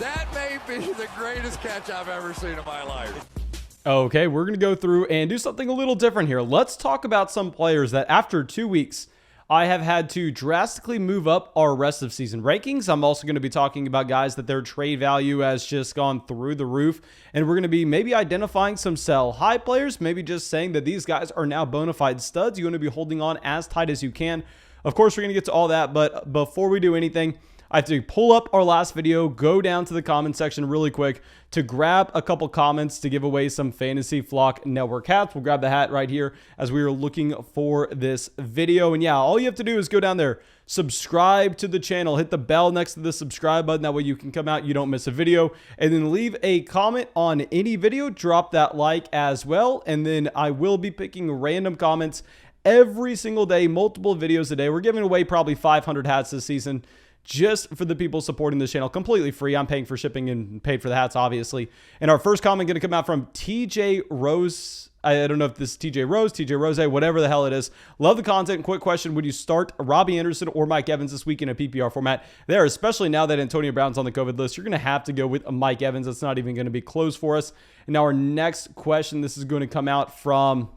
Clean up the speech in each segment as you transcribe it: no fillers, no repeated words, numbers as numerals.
That may be the greatest catch I've ever seen in my life. Okay, we're going to go through and do something a little different here. Let's talk about some players that after 2 weeks, I have had to drastically move up our rest of season rankings. I'm also going to be talking about guys that their trade value has just gone through the roof. And we're going to be maybe identifying some sell high players, maybe just saying that these guys are now bona fide studs. You want to be holding on as tight as you can. Of course, we're going to get to all that. But before we do anything, I have to pull up our last video, go down to the comment section really quick to grab a couple comments to give away some Fantasy Flock Network hats. We'll grab the hat right here as we are looking for this video. And yeah, all you have to do is go down there, subscribe to the channel, hit the bell next to the subscribe button. That way you can come out, you don't miss a video, and then leave a comment on any video. Drop that like as well. And then I will be picking random comments every single day, multiple videos a day. We're giving away probably 500 hats this season, just for the people supporting this channel, completely free. I'm paying for shipping and paid for the hats, obviously. And our first comment going to come out from TJ Rose. I don't know if this is TJ Rose, whatever the hell it is. Love the content. Quick question. Would you start Robbie Anderson or Mike Evans this week in a PPR format? There, especially now that Antonio Brown's on the COVID list, you're going to have to go with Mike Evans. That's not even going to be close for us. And now our next question, this is going to come out from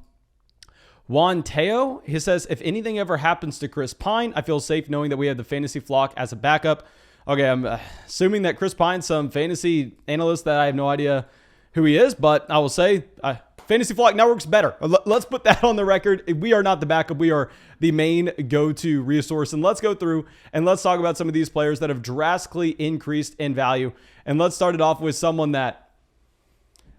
Juan Teo. He says, if anything ever happens to Chris Pine, I feel safe knowing that we have the fantasy flock as a backup. Okay, I'm assuming that Chris Pine's some fantasy analyst that I have no idea who he is, but I will say Fantasy Flock Network's better. Let's put that on the record. We are not the backup. We are the main go-to resource. And let's go through and let's talk about some of these players that have drastically increased in value. And let's start it off with someone that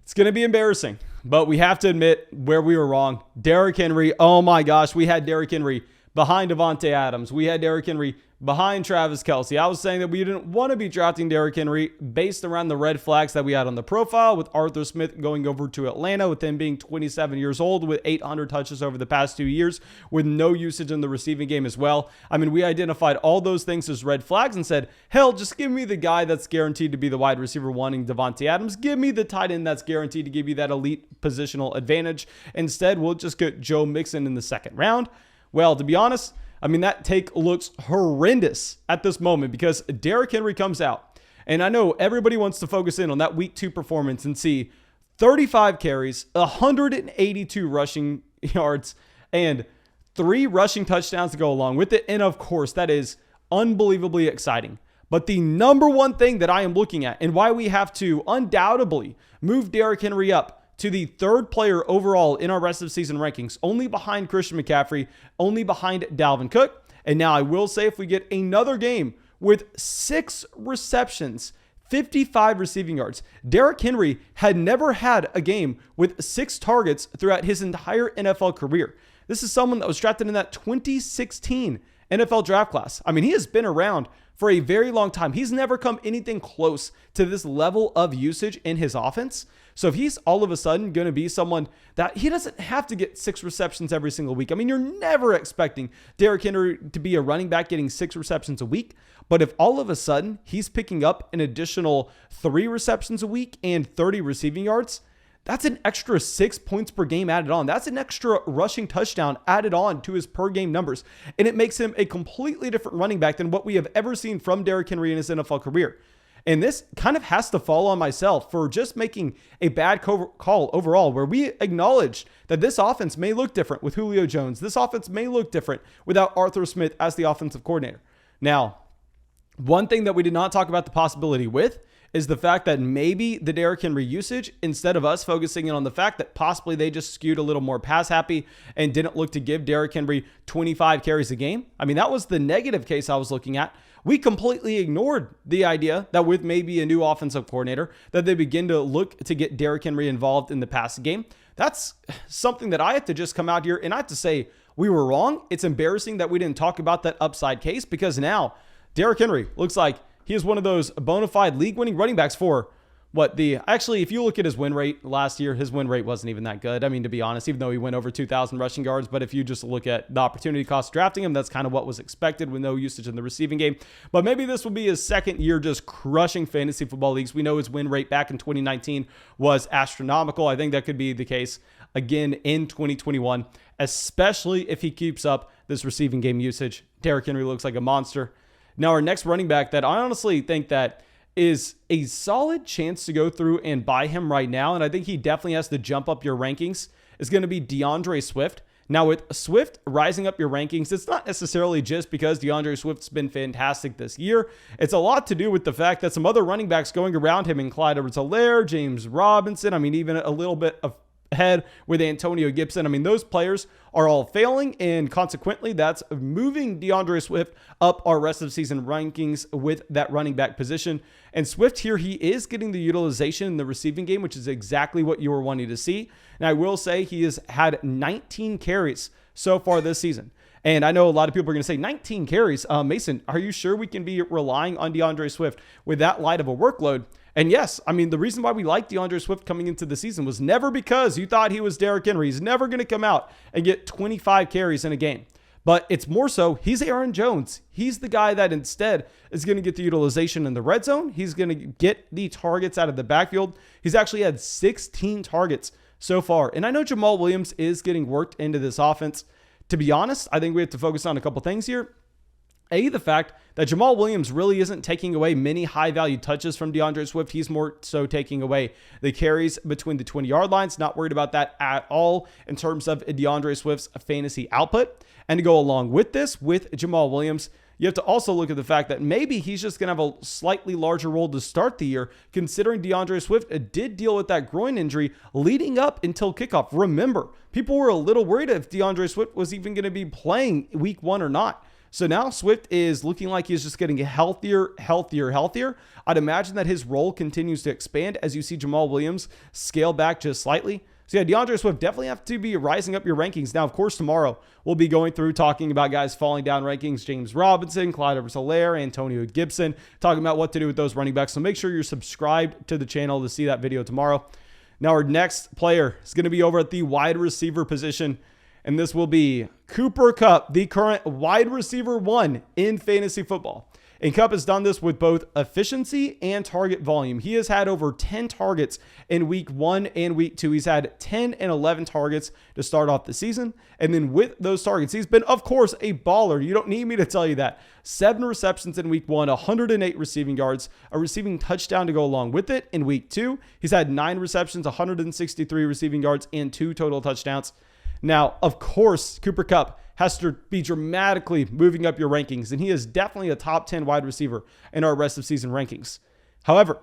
it's going to be embarrassing, but we have to admit where we were wrong. Derrick Henry. Oh my gosh. We had Derrick Henry behind Davante Adams. We had Derrick Henry behind Travis Kelce. I was saying that we didn't want to be drafting Derrick Henry based around the red flags that we had on the profile with Arthur Smith going over to Atlanta, with him being 27 years old with 800 touches over the past 2 years with no usage in the receiving game as well. I mean, we identified all those things as red flags and said, hell, just give me the guy that's guaranteed to be the wide receiver wanting Davante Adams. Give me the tight end that's guaranteed to give you that elite positional advantage. Instead, we'll just get Joe Mixon in the second round. Well, to be honest, I mean, that take looks horrendous at this moment because Derrick Henry comes out. And I know everybody wants to focus in on that week 2 performance and see 35 carries, 182 rushing yards, and 3 rushing touchdowns to go along with it. And of course, that is unbelievably exciting. But the number one thing that I am looking at and why we have to undoubtedly move Derrick Henry up to the 3rd player overall in our rest of season rankings, only behind Christian McCaffrey, only behind Dalvin Cook. And now I will say, if we get another game with 6 receptions, 55 receiving yards, Derrick Henry had never had a game with 6 targets throughout his entire NFL career. This is someone that was drafted in that 2016 NFL draft class. I mean, he has been around for a very long time. He's never come anything close to this level of usage in his offense. So if he's all of a sudden going to be someone that he doesn't have to get 6 receptions every single week. I mean, you're never expecting Derrick Henry to be a running back getting 6 receptions a week. But if all of a sudden he's picking up an additional 3 receptions a week and 30 receiving yards, that's an extra 6 points per game added on. That's an extra rushing touchdown added on to his per game numbers. And it makes him a completely different running back than what we have ever seen from Derrick Henry in his NFL career. And this kind of has to fall on myself for just making a bad call overall, where we acknowledge that this offense may look different with Julio Jones. This offense may look different without Arthur Smith as the offensive coordinator. Now, one thing that we did not talk about the possibility with is the fact that maybe the Derrick Henry usage, instead of us focusing in on the fact that possibly they just skewed a little more pass happy and didn't look to give Derrick Henry 25 carries a game. I mean, that was the negative case I was looking at. We completely ignored the idea that with maybe a new offensive coordinator, that they begin to look to get Derrick Henry involved in the passing game. That's something that I have to just come out here and I have to say we were wrong. It's embarrassing that we didn't talk about that upside case, because now Derrick Henry looks like he is one of those bona fide league-winning running backs for actually, if you look at his win rate last year, his win rate wasn't even that good. I mean, to be honest, even though he went over 2,000 rushing yards, but if you just look at the opportunity cost drafting him, that's kind of what was expected with no usage in the receiving game. But maybe this will be his second year just crushing fantasy football leagues. We know his win rate back in 2019 was astronomical. I think that could be the case again in 2021, especially if he keeps up this receiving game usage. Derrick Henry looks like a monster. Now, our next running back that I honestly think that is a solid chance to go through and buy him right now, and I think he definitely has to jump up your rankings, is going to be DAndre Swift. Now, with Swift rising up your rankings, it's not necessarily just because DAndre Swift's been fantastic this year. It's a lot to do with the fact that some other running backs going around him, in Clyde Edwards-Helaire, James Robinson, I mean, even a little bit of ahead with Antonio Gibson. I mean, those players are all failing, and consequently, that's moving DAndre Swift up our rest of season rankings with that running back position. And Swift here, he is getting the utilization in the receiving game, which is exactly what you were wanting to see. And I will say he has had 19 carries so far this season. And I know a lot of people are going to say 19 carries. Mason, are you sure we can be relying on DAndre Swift with that light of a workload? And yes, I mean, the reason why we liked DAndre Swift coming into the season was never because you thought he was Derrick Henry. He's never going to come out and get 25 carries in a game. But it's more so, he's Aaron Jones. He's the guy that instead is going to get the utilization in the red zone. He's going to get the targets out of the backfield. He's actually had 16 targets so far. And I know Jamal Williams is getting worked into this offense. To be honest, I think we have to focus on a couple things here. The fact that Jamal Williams really isn't taking away many high-value touches from DAndre Swift. He's more so taking away the carries between the 20-yard lines. Not worried about that at all in terms of DAndre Swift's fantasy output. And to go along with this, with Jamal Williams, you have to also look at the fact that maybe he's just going to have a slightly larger role to start the year, considering DAndre Swift did deal with that groin injury leading up until kickoff. Remember, people were a little worried if DAndre Swift was even going to be playing week 1 or not. So now Swift is looking like he's just getting healthier. I'd imagine that his role continues to expand as you see Jamal Williams scale back just slightly. So yeah, DAndre Swift definitely have to be rising up your rankings. Now, of course, tomorrow we'll be going through talking about guys falling down rankings. James Robinson, Clyde Edwards-Helaire, Antonio Gibson, talking about what to do with those running backs. So make sure you're subscribed to the channel to see that video tomorrow. Now, our next player is going to be over at the wide receiver position. And this will be Cooper Kupp, the current wide receiver 1 in fantasy football. And Kupp has done this with both efficiency and target volume. He has had over 10 targets in week 1 and week 2. He's had 10 and 11 targets to start off the season. And then with those targets, he's been, of course, a baller. You don't need me to tell you that. 7 receptions in week 1, 108 receiving yards, a receiving touchdown to go along with it in week 2. He's had 9 receptions, 163 receiving yards, and 2 total touchdowns. Now, of course, Cooper Kupp has to be dramatically moving up your rankings, and he is definitely a top 10 wide receiver in our rest of season rankings. However,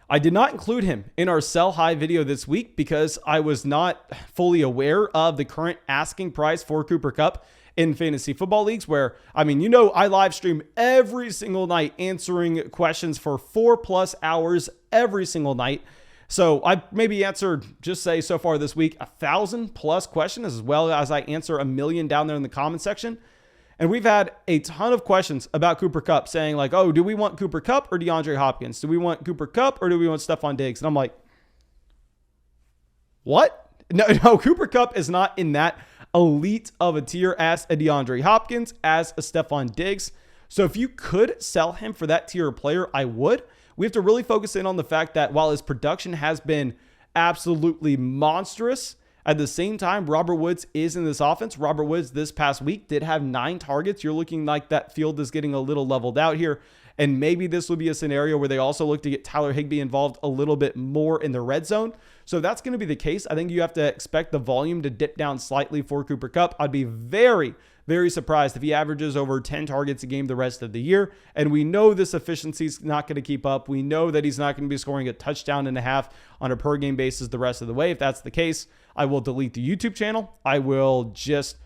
I did not include him in our sell high video this week because I was not fully aware of the current asking price for Cooper Kupp in fantasy football leagues where, I mean, you know, I live stream every single night answering questions for 4+ hours every single night. So I maybe answered, just say so far this week, 1,000+ questions, as well as I answer 1 million down there in the comment section. And we've had a ton of questions about Cooper Kupp saying like, oh, do we want Cooper Kupp or DeAndre Hopkins? Do we want Cooper Kupp or do we want Stephon Diggs? And I'm like, what? No, Cooper Kupp is not in that elite of a tier as a DeAndre Hopkins, as a Stephon Diggs. So if you could sell him for that tier of player, I would. We have to really focus in on the fact that while his production has been absolutely monstrous, at the same time, Robert Woods is in this offense. Robert Woods this past week did have 9 targets. You're looking like that field is getting a little leveled out here. And maybe this will be a scenario where they also look to get Tyler Higbee involved a little bit more in the red zone. So if that's going to be the case, I think you have to expect the volume to dip down slightly for Cooper Kupp. I'd be very surprised if he averages over 10 targets a game the rest of the year. And we know this efficiency is not going to keep up. We know that he's not going to be scoring a touchdown and a half on a per game basis the rest of the way. If that's the case, I will delete the YouTube channel. I will just,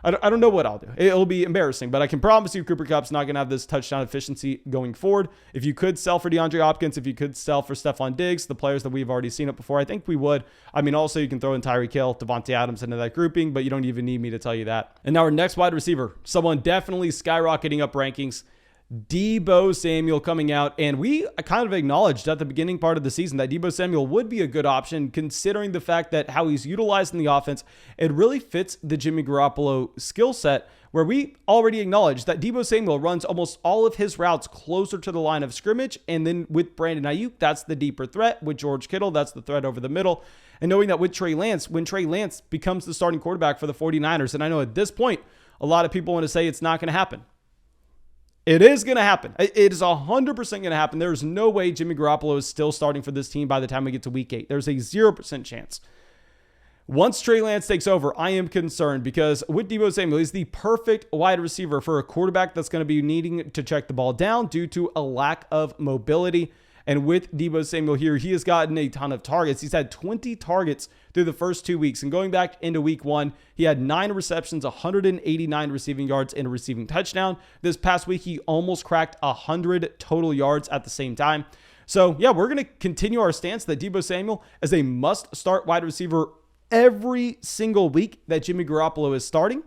I don't know what I'll do. It'll be embarrassing, but I can promise you Cooper Kupp's not going to have this touchdown efficiency going forward. If you could sell for DeAndre Hopkins, if you could sell for Stephon Diggs, the players that we've already seen it before, I think we would. I mean, also you can throw in Tyreek Hill, Devontae Adams into that grouping, but you don't even need me to tell you that. And now our next wide receiver, someone definitely skyrocketing up rankings, Deebo Samuel coming out, and we kind of acknowledged at the beginning part of the season that Deebo Samuel would be a good option considering the fact that how he's utilized in the offense, it really fits the Jimmy Garoppolo skill set where we already acknowledged that Deebo Samuel runs almost all of his routes closer to the line of scrimmage, and then with Brandon Ayuk, that's the deeper threat. With George Kittle, that's the threat over the middle. And knowing that with Trey Lance, when Trey Lance becomes the starting quarterback for the 49ers, and I know at this point, a lot of people want to say it's not going to happen. It is going to happen. It is 100% going to happen. There's no way Jimmy Garoppolo is still starting for this team by the time we get to week 8. There's a 0% chance. Once Trey Lance takes over, I am concerned because with Deebo Samuel, he's the perfect wide receiver for a quarterback that's going to be needing to check the ball down due to a lack of mobility. And with Deebo Samuel here, he has gotten a ton of targets. He's had 20 targets through the first 2 weeks. And going back into week 1, he had 9 receptions, 189 receiving yards, and a receiving touchdown. This past week, he almost cracked 100 total yards at the same time. So, yeah, we're going to continue our stance that Deebo Samuel is a must-start wide receiver every single week that Jimmy Garoppolo is starting.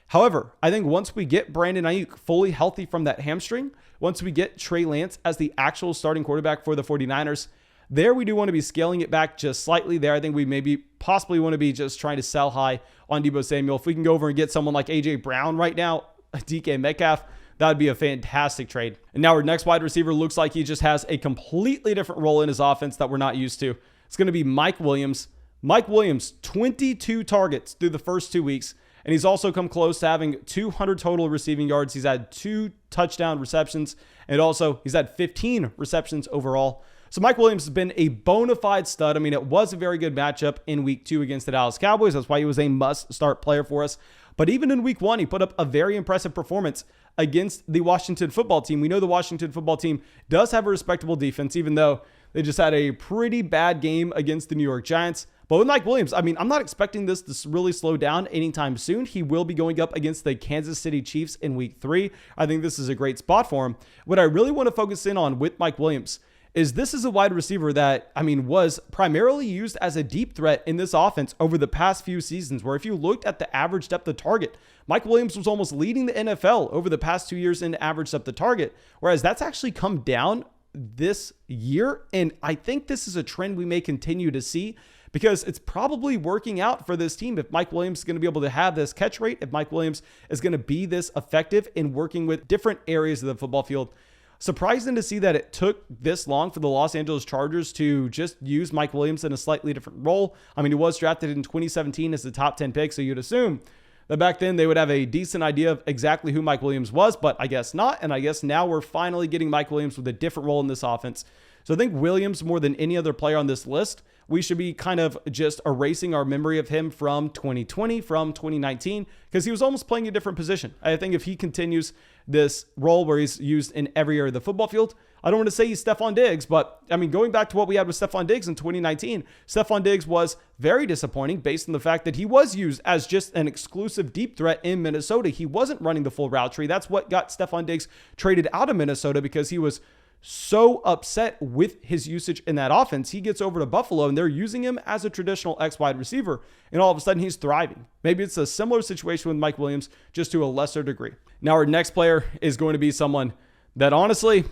However, I think once we get Brandon Ayuk fully healthy from that hamstring, once we get Trey Lance as the actual starting quarterback for the 49ers, there we do want to be scaling it back just slightly there. I think we maybe possibly want to be just trying to sell high on Deebo Samuel. If we can go over and get someone like A.J. Brown right now, DK Metcalf, that would be a fantastic trade. And now our next wide receiver looks like he just has a completely different role in his offense that we're not used to. It's going to be Mike Williams. Mike Williams, 22 targets through the first 2 weeks, and he's also come close to having 200 total receiving yards. He's had 2 touchdown receptions, and also he's had 15 receptions overall. So Mike Williams has been a bona fide stud. I mean, it was a very good matchup in week 2 against the Dallas Cowboys. That's why he was a must-start player for us. But even in week 1, he put up a very impressive performance against the Washington football team. We know the Washington football team does have a respectable defense, even though they just had a pretty bad game against the New York Giants. But with Mike Williams, I mean, I'm not expecting this to really slow down anytime soon. He will be going up against the Kansas City Chiefs in week 3. I think this is a great spot for him. What I really want to focus in on with Mike Williams is this is a wide receiver that, I mean, was primarily used as a deep threat in this offense over the past few seasons, where if you looked at the average depth of target, Mike Williams was almost leading the NFL over the past 2 years in average depth of target, whereas that's actually come down this year. And I think this is a trend we may continue to see, because it's probably working out for this team. If Mike Williams is going to be able to have this catch rate, if Mike Williams is going to be this effective in working with different areas of the football field. Surprising to see that it took this long for the Los Angeles Chargers to just use Mike Williams in a slightly different role. I mean, he was drafted in 2017 as the top 10 pick, so you'd assume that back then they would have a decent idea of exactly who Mike Williams was, but I guess not. And I guess now we're finally getting Mike Williams with a different role in this offense. So I think Williams, more than any other player on this list, we should be kind of just erasing our memory of him from 2020, from 2019, because he was almost playing a different position. I think if he continues this role where he's used in every area of the football field, I don't want to say he's Stephon Diggs, but I mean, going back to what we had with Stephon Diggs in 2019, Stephon Diggs was very disappointing based on the fact that he was used as just an exclusive deep threat in Minnesota. He wasn't running the full route tree. That's what got Stephon Diggs traded out of Minnesota, because he was so upset with his usage in that offense. He gets over to Buffalo and they're using him as a traditional X wide receiver, and all of a sudden he's thriving. Maybe it's a similar situation with Mike Williams, just to a lesser degree. Now our next player is going to be someone that honestly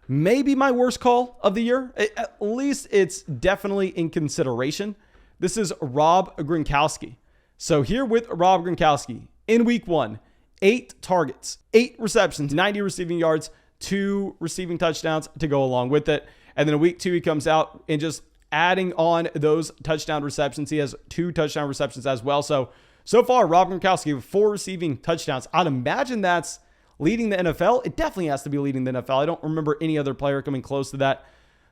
may be my worst call of the year. At least it's definitely in consideration. This is Rob Gronkowski. So here with Rob Gronkowski in week 1, 8 targets, 8 receptions, 90 receiving yards, 2 receiving touchdowns to go along with it. And then in week 2, he comes out and just adding on those touchdown receptions. He has 2 touchdown receptions as well. So far, Rob Gronkowski with 4 receiving touchdowns. I'd imagine that's leading the NFL. It definitely has to be leading the NFL. I don't remember any other player coming close to that.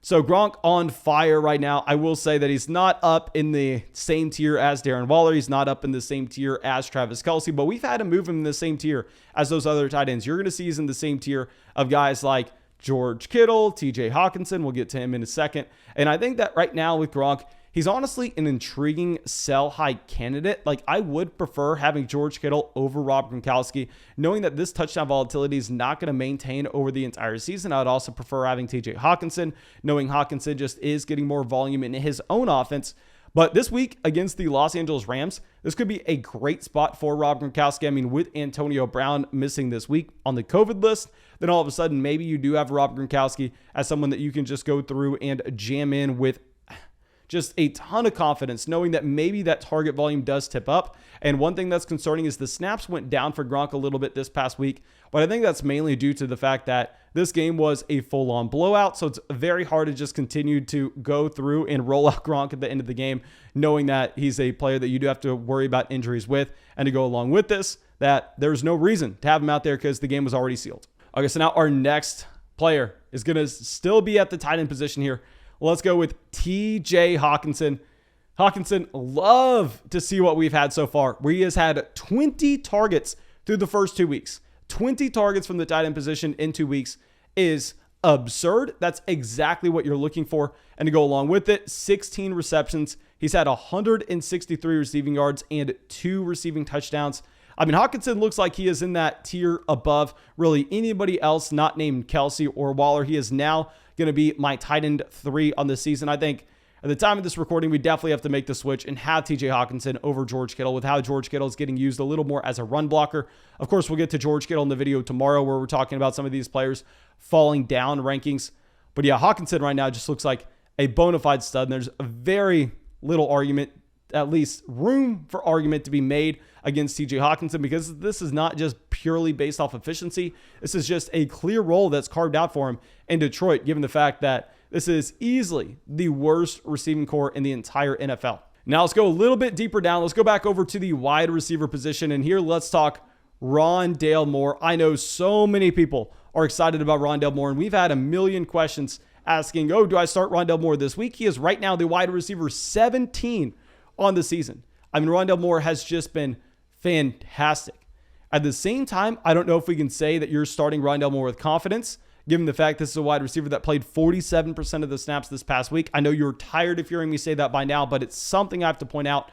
So Gronk on fire right now. I will say that he's not up in the same tier as Darren Waller. He's not up in the same tier as Travis Kelce, but we've had to move him in the same tier as those other tight ends. You're going to see he's in the same tier of guys like George Kittle, TJ Hockenson. We'll get to him in a second. And I think that right now with Gronk, he's honestly an intriguing sell high candidate. Like, I would prefer having George Kittle over Rob Gronkowski, knowing that this touchdown volatility is not going to maintain over the entire season. I would also prefer having TJ Hockenson, knowing Hockenson just is getting more volume in his own offense. But this week against the Los Angeles Rams, this could be a great spot for Rob Gronkowski. I mean, with Antonio Brown missing this week on the COVID list, then all of a sudden, maybe you do have Rob Gronkowski as someone that you can just go through and jam in with just a ton of confidence, knowing that maybe that target volume does tip up. And one thing that's concerning is the snaps went down for Gronk a little bit this past week, but I think that's mainly due to the fact that this game was a full-on blowout, so it's very hard to just continue to go through and roll out Gronk at the end of the game, knowing that he's a player that you do have to worry about injuries with, and to go along with this, that there's no reason to have him out there because the game was already sealed. Okay, so now our next player is going to still be at the tight end position here. Let's go with TJ Hockenson. Hockenson, love to see what we've had so far, where he has had 20 targets through the first 2 weeks. 20 targets from the tight end position in 2 weeks is absurd. That's exactly what you're looking for. And to go along with it, 16 receptions. He's had 163 receiving yards and 2 receiving touchdowns. I mean, Hockenson looks like he is in that tier above really anybody else not named Kelsey or Waller. He is now going to be my tight end 3 on this season. I think at the time of this recording, we definitely have to make the switch and have TJ Hockenson over George Kittle, with how George Kittle is getting used a little more as a run blocker. Of course, we'll get to George Kittle in the video tomorrow where we're talking about some of these players falling down rankings. But yeah, Hockenson right now just looks like a bona fide stud, and there's a very little argument, at least room for argument to be made against TJ Hockenson, because this is not just purely based off efficiency. This is just a clear role that's carved out for him in Detroit, given the fact that this is easily the worst receiving core in the entire NFL. Now let's go a little bit deeper down. Let's go back over to the wide receiver position. And here let's talk Rondale Moore. I know so many people are excited about Rondale Moore, and we've had a million questions asking, oh, do I start Rondale Moore this week? He is right now the wide receiver 17 on the season. I mean, Rondale Moore has just been fantastic. At the same time, I don't know if we can say that you're starting Rondale Moore with confidence, given the fact this is a wide receiver that played 47% of the snaps this past week. I know you're tired of hearing me say that by now, but it's something I have to point out.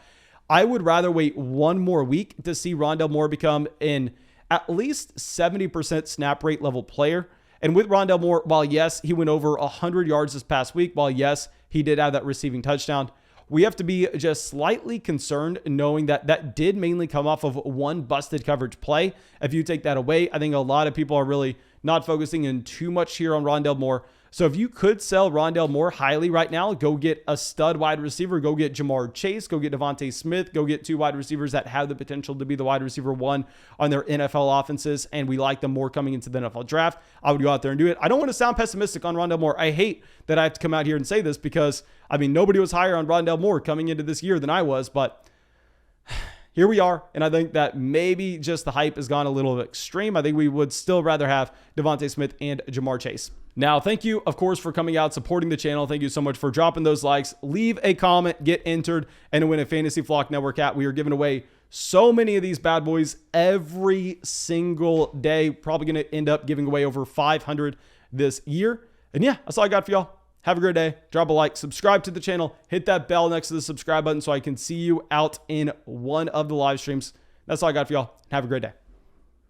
I would rather wait one more week to see Rondale Moore become an at least 70% snap rate level player. And with Rondale Moore, while yes, he went over 100 yards this past week, while yes, he did have that receiving touchdown, we have to be just slightly concerned knowing that that did mainly come off of one busted coverage play. If you take that away, I think a lot of people are really not focusing in too much here on Rondale Moore. So if you could sell Rondale Moore highly right now, go get a stud wide receiver, go get Jamar Chase, go get Devontae Smith, go get 2 wide receivers that have the potential to be the wide receiver 1 on their NFL offenses, and we like them more coming into the NFL draft. I would go out there and do it. I don't want to sound pessimistic on Rondale Moore. I hate that I have to come out here and say this because, I mean, nobody was higher on Rondale Moore coming into this year than I was, but here we are, and I think that maybe just the hype has gone a little extreme. I think we would still rather have Devontae Smith and Jamar Chase. Now, thank you, of course, for coming out, supporting the channel. Thank you so much for dropping those likes. Leave a comment, get entered, and win a Fantasy Flock Network hat. We are giving away so many of these bad boys every single day. Probably going to end up giving away over 500 this year. And yeah, that's all I got for y'all. Have a great day. Drop a like, subscribe to the channel, hit that bell next to the subscribe button so I can see you out in one of the live streams. That's all I got for y'all. Have a great day.